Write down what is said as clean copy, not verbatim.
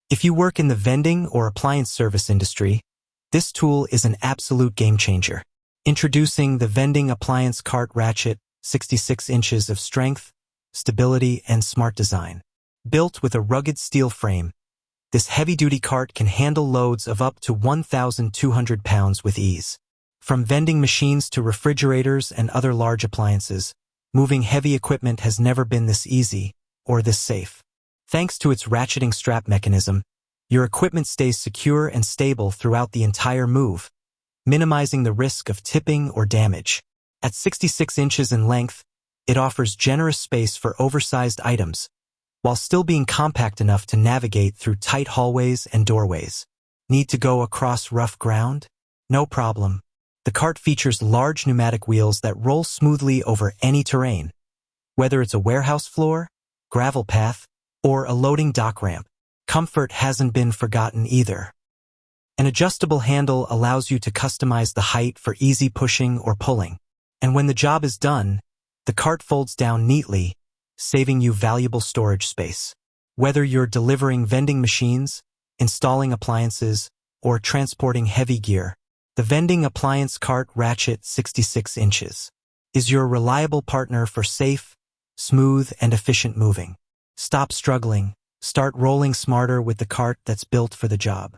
If you work in the vending or appliance service industry, this tool is an absolute game changer. Introducing the Vending Appliance Cart Ratchet, 66 inches of strength, stability, and smart design. Built with a rugged steel frame, this heavy-duty cart can handle loads of up to 1,200 pounds with ease. From vending machines to refrigerators and other large appliances, moving heavy equipment has never been this easy or this safe. Thanks to its ratcheting strap mechanism, your equipment stays secure and stable throughout the entire move, minimizing the risk of tipping or damage. At 66 inches in length, it offers generous space for oversized items, while still being compact enough to navigate through tight hallways and doorways. Need to go across rough ground? No problem. The cart features large pneumatic wheels that roll smoothly over any terrain, whether it's a warehouse floor, gravel path, or a loading dock ramp. Comfort hasn't been forgotten either. An adjustable handle allows you to customize the height for easy pushing or pulling. And when the job is done, the cart folds down neatly, saving you valuable storage space. Whether you're delivering vending machines, installing appliances, or transporting heavy gear, the Vending Appliance Cart Ratchet 66 inches is your reliable partner for safe, smooth, and efficient moving. Stop struggling. Start rolling smarter with the cart that's built for the job.